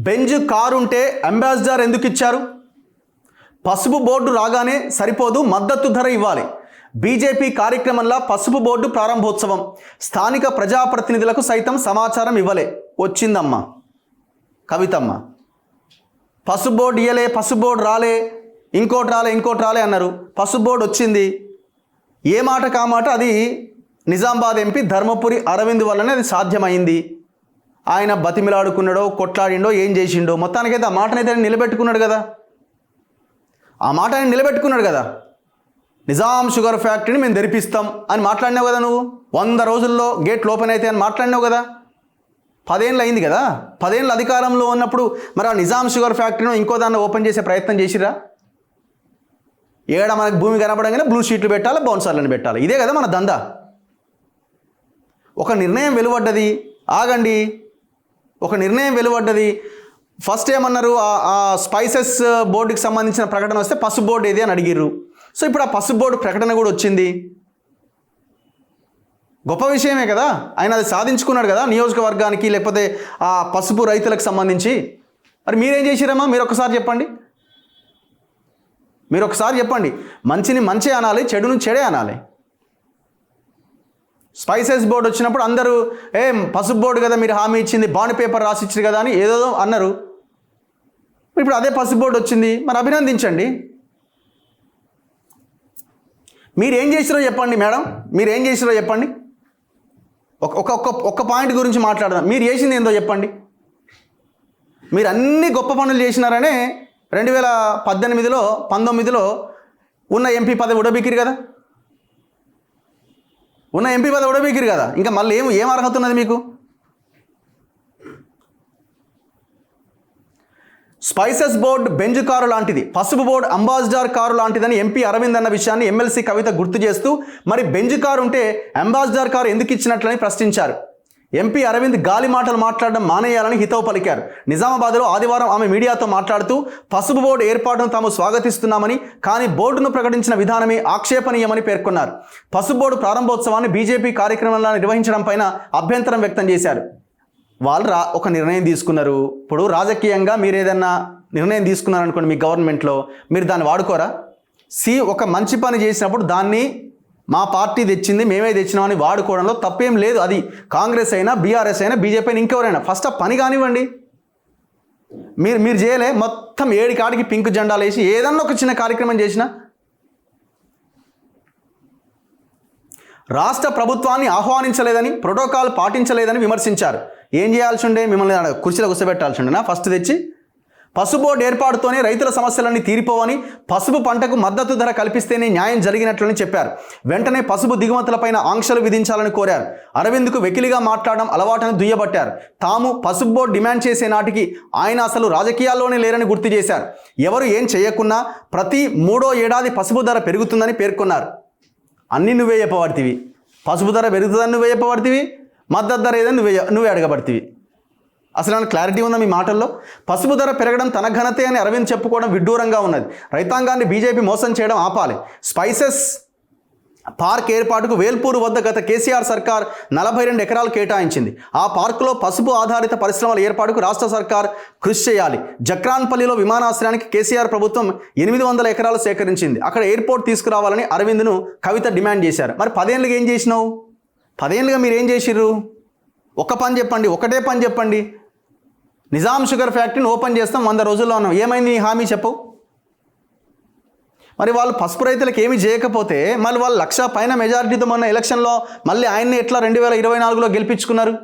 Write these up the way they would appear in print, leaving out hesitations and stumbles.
Benz car ఉంటే ambassador ఎందుకు ఇచ్చారు? పసుపు బోర్డు రాగానే సరిపోదు, మద్దతు ధర ఇవ్వాలి. బీజేపీ కార్యక్రమంలో పసుపు బోర్డు ప్రారంభోత్సవం, స్థానిక ప్రజాప్రతినిధులకు సైతం సమాచారం ఇవ్వలే. వచ్చిందమ్మా కవితమ్మ. పసుపు బోర్డు ఇయ్యలే, పసుపు బోర్డు రాలే, ఇంకోటి రాలే అన్నారు. పసుపు బోర్డు వచ్చింది. ఏ మాట కామాట అది నిజామాబాద్ ఎంపీ ధర్మపురి అరవింద్ వల్లనే అది సాధ్యమైంది. ఆయన బతిమిలాడుకున్నాడో కొట్లాడిండో ఏం చేసిండో, మొత్తానికైతే ఆ మాటనైతే ఆయన నిలబెట్టుకున్నాడు కదా. నిజాం షుగర్ ఫ్యాక్టరీని మేము తెరిపిస్తాం అని మాట్లాడినావు కదా. నువ్వు 100 రోజుల్లో గేట్లు ఓపెన్ అయితే అని మాట్లాడినావు కదా. 10 ఏళ్ళు అయింది కదా. 10 ఏళ్ళు అధికారంలో ఉన్నప్పుడు మరి ఆ నిజాం షుగర్ ఫ్యాక్టరీని ఇంకో దాన్ని ఓపెన్ చేసే ప్రయత్నం చేసిరా? ఏడ మనకు భూమి కనపడంగానే బ్లూ షీట్లు పెట్టాలి, బౌన్సర్లను పెట్టాలి. ఇదే కదా మన దందా. ఒక నిర్ణయం వెలువడ్డది, ఆగండి, ఒక నిర్ణయం వెలువడ్డది. ఫస్ట్ ఏమన్నారు, ఆ స్పైసెస్ బోర్డుకి సంబంధించిన ప్రకటన వస్తే పసుపు బోర్డు ఏది అని అడిగిర్రు. సో ఇప్పుడు ఆ పసుపు బోర్డు ప్రకటన కూడా వచ్చింది. గొప్ప విషయమే కదా. ఆయన అది సాధించుకున్నాడు కదా నియోజకవర్గానికి, లేకపోతే ఆ పసుపు రైతులకు సంబంధించి. మరి మీరేం చేసిరమ్మా? మీరు ఒకసారి చెప్పండి. మంచిని మంచి అనాలి, చెడును చెడే అనాలి. స్పైసెస్ బోర్డు వచ్చినప్పుడు అందరూ పసుపు బోర్డు కదా మీరు హామీ ఇచ్చింది, బాండ్ పేపర్ రాసిచ్చారు కదా అని ఏదో అన్నారు. ఇప్పుడు అదే పసుపు బోర్డు వచ్చింది, మరి అభినందించండి. మీరేం చేసిరో చెప్పండి మేడం, మీరేం చేసిరో చెప్పండి. ఒక్క పాయింట్ గురించి మాట్లాడదాం. మీరు చేసింది ఏందో చెప్పండి. మీరు అన్ని గొప్ప పనులు చేసినారనే 2018లో 19లో ఉన్న ఎంపీ పదవి ఉడబీకిరు కదా. ఇంకా మళ్ళీ ఏం అర్హత ఉన్నది మీకు? స్పైసెస్ బోర్డు బెంజ్ కారు లాంటిది, పసుపు బోర్డు అంబాసిడర్ కారు లాంటిదని ఎంపీ అరవింద్ అన్న విషయాన్ని ఎమ్మెల్సీ కవిత గుర్తు చేస్తూ, మరి బెంజ్ కారు ఉంటే అంబాసిడర్ కారు ఎందుకు ఇచ్చినట్లని ప్రశ్నించారు. ఎంపీ అరవింద్ గాలి మాటలు మాట్లాడడం మానేయాలని హితవు పలికారు. నిజామాబాద్లో ఆదివారం ఆమె మీడియాతో మాట్లాడుతూ పసుపు బోర్డు ఏర్పాటును తాము స్వాగతిస్తున్నామని, కానీ బోర్డును ప్రకటించిన విధానమే ఆక్షేపణీయమని పేర్కొన్నారు. పసుపు బోర్డు ప్రారంభోత్సవాన్ని బీజేపీ కార్యక్రమంలో నిర్వహించడం పైన అభ్యంతరం వ్యక్తం చేశారు. వాళ్ళు ఒక నిర్ణయం తీసుకున్నారు. ఇప్పుడు రాజకీయంగా మీరు ఏదన్నా నిర్ణయం తీసుకున్నారనుకోండి మీ గవర్నమెంట్లో, మీరు దాన్ని వాడుకోరా? ఒక మంచి పని చేసినప్పుడు దాన్ని మా పార్టీ తెచ్చింది, మేమే తెచ్చినామని వాడుకోవడంలో తప్పేం లేదు. అది కాంగ్రెస్ అయినా, బీఆర్ఎస్ అయినా, బీజేపీ అయినా, ఇంకెవరైనా ఫస్ట్ ఆ పని కానివ్వండి. మీరు చేయలే, మొత్తం 7 కాడికి పింక్ జెండాలు వేసి ఏదన్నా ఒక చిన్న కార్యక్రమం చేసినా. రాష్ట్ర ప్రభుత్వాన్ని ఆహ్వానించలేదని, ప్రోటోకాల్ పాటించలేదని విమర్శించారు. ఏం చేయాల్సి ఉండే? మిమ్మల్ని కుర్చీలో కూర్చోబెట్టాల్సి ఉండేనా ఫస్ట్ తెచ్చి? పసుపు బోర్డు ఏర్పాటుతోనే రైతుల సమస్యలన్నీ తీరిపోవని, పసుపు పంటకు మద్దతు ధర కల్పిస్తేనే న్యాయం జరిగినట్లని చెప్పారు. వెంటనే పసుపు దిగుమతులపైన ఆంక్షలు విధించాలని కోరారు. అరవింద్కు వెకిలిగా మాట్లాడడం అలవాటును దుయ్యబట్టారు. తాము పసుపు బోర్డు డిమాండ్ చేసే నాటికి ఆయన అసలు రాజకీయాల్లోనే లేరని గుర్తు చేశారు. ఎవరు ఏం చేయకున్నా ప్రతి 3వ ఏడాది పసుపు ధర పెరుగుతుందని పేర్కొన్నారు. అన్నీ నువ్వే చెప్పబడితివి. పసుపు ధర పెరుగుతుందని నువ్వే చెప్పబడితివి, మద్దతు ధర ఏదని నువ్వే అడగబడితివి. అసలు ఏమైనా క్లారిటీ ఉందా మీ మాటల్లో? పసుపు ధర పెరగడం తన ఘనతే అని అరవింద్ చెప్పుకోవడం విడ్డూరంగా ఉన్నది. రైతాంగాన్ని బీజేపీ మోసం చేయడం ఆపాలి. స్పైసెస్ పార్క్ ఏర్పాటుకు వేల్పూరు వద్ద గత కేసీఆర్ సర్కార్ 42 ఎకరాలు కేటాయించింది. ఆ పార్కులో పసుపు ఆధారిత పరిశ్రమల ఏర్పాటుకు రాష్ట్ర సర్కార్ కృషి చేయాలి. జక్రాన్పల్లిలో విమానాశ్రయానికి కేసీఆర్ ప్రభుత్వం 800 ఎకరాలు సేకరించింది. అక్కడ ఎయిర్పోర్ట్ తీసుకురావాలని అరవింద్ను కవిత డిమాండ్ చేశారు. మరి 10 ఏళ్ళుగా ఏం చేసినావు? 10 ఏళ్ళుగా మీరు ఏం చేసిర్రు? ఒకటే పని చెప్పండి. నిజాం షుగర్ ఫ్యాక్టరీని ఓపెన్ చేస్తాం 100 రోజుల్లో ఉన్నాం. ఏమైంది నీ హామీ చెప్పు? మరి వాళ్ళు పసుపు రైతులకు ఏమీ చేయకపోతే మళ్ళీ వాళ్ళు 1,00,000 పైన మెజారిటీతో మొన్న ఎలక్షన్లో మళ్ళీ ఆయన్ని ఎట్లా 2024లో గెలిపించుకున్నారు?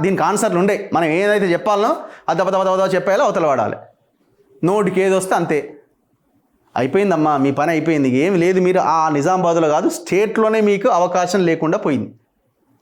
దీనికి ఆన్సర్లు ఉండే. మనం ఏదైతే చెప్పాలనో అది దబదబ చెప్పేయాలో అవతల వాడాలి. నోటికి ఏది వస్తే అంతే. అయిపోయిందమ్మా, మీ పని అయిపోయింది. ఏమి లేదు. మీరు ఆ నిజామాబాద్లో కాదు, స్టేట్లోనే మీకు అవకాశం లేకుండా పోయింది.